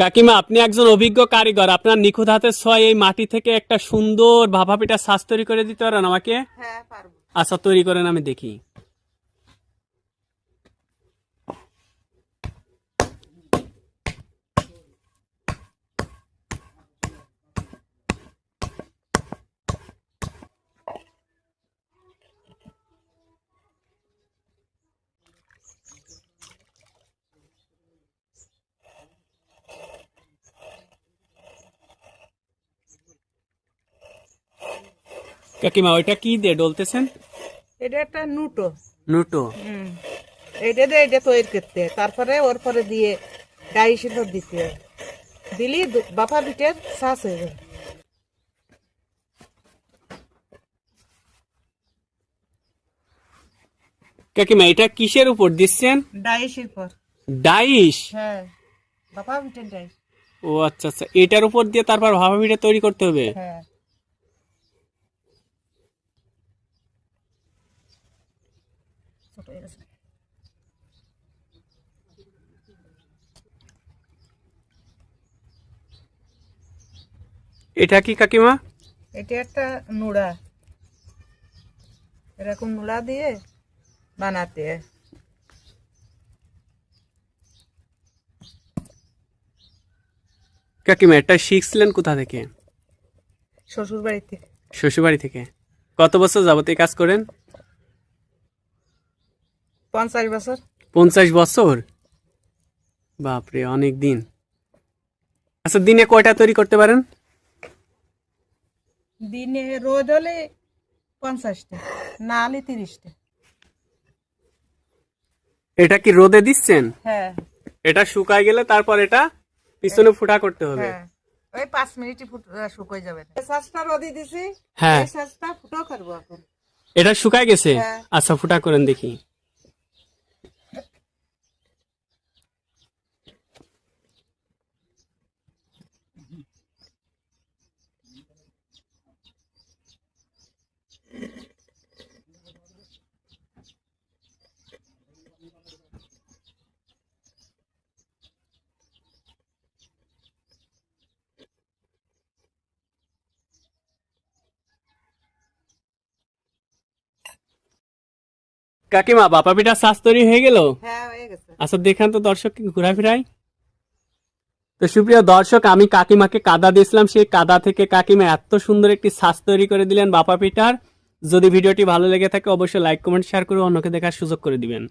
কাকিমা, আপনি একজন অভিজ্ঞ কারিগর, আপনার নিখুঁত হাতের ছোঁয়ায় এই মাটি থেকে একটা সুন্দর ভাপা পিঠা ছাঁচ তৈরি করে দিতে পারেন আমাকে? হ্যাঁ পারবো। আচ্ছা, তৈরি করেন, আমি দেখি। কাকিমা, ওইটা কি দিয়ে ডলতেছেন? এটা একটা নুটো। নুটো? এইটা দিয়ে এটা তৈরি করতে, তারপরে ওর পরে দিয়ে ডাই সিদ্ধ দিতে, দিলি বাপা পিঠের শ্বাস হয়ে যাবে। কাকিমা, এটা কিসের উপর দিচ্ছেন? ডাইসের পর। ডাইশ? হ্যাঁ, বাপা পিঠের ডাইস। ও আচ্ছা আচ্ছা, এটার উপর দিয়ে তারপর ভাপা পিঠা তৈরি করতে হবে? হ্যাঁ। ছোট হয়ে গেছে। এটা কি কাকিমা? এটা একটা নুড়া, এরকম নুড়া দিয়ে বানাতে হয়। কাকিমা, এটা শিখছিলেন কোথা থেকে? শ্বশুর বাড়ি থেকে। শ্বশুরবাড়ি থেকে? কত বছর যাবত এই কাজ করেন? 50 বছর। 50 বছর? বাপরে, অনেক দিন। আচ্ছা, দিনে কয়টা তৈরি করতে পারেন? দিনে রোদ হলে 50টা, না হলে 30টা। এটা কি রোদে দিচ্ছেন? হ্যাঁ এটা শুকায় গেলে তারপর এটা পিছনে ফুটা করতে হবে? হ্যাঁ, ওই 5 মিনিটই শুকিয়ে যাবে। শ্বাসটা রোদি দিছি। হ্যাঁ। এই শ্বাসটা ফুটো করবো এখন। এটা শুকায় গেছে? হ্যাঁ। আচ্ছা, ফুটা করেন দেখি। কাকিমা, বাপা পিঠা ছাঁচ তৈরি হয়ে গেল? হ্যাঁ হয়ে গেছে। আচ্ছা, দেখান তো দর্শককে ঘোরাফেরাই। তো সুপ্রিয় দর্শক, আমি কাকিমাকে কাদা দিয়েছিলাম, সেই কাদা থেকে কাকিমা এত সুন্দর একটি ছাঁচ তৈরি করে দিলেন বাপা পিঠার। যদি ভিডিওটি ভালো লেগে থাকে অবশ্যই লাইক কমেন্ট শেয়ার করে অন্যকে দেখার সুযোগ করে দিবেন।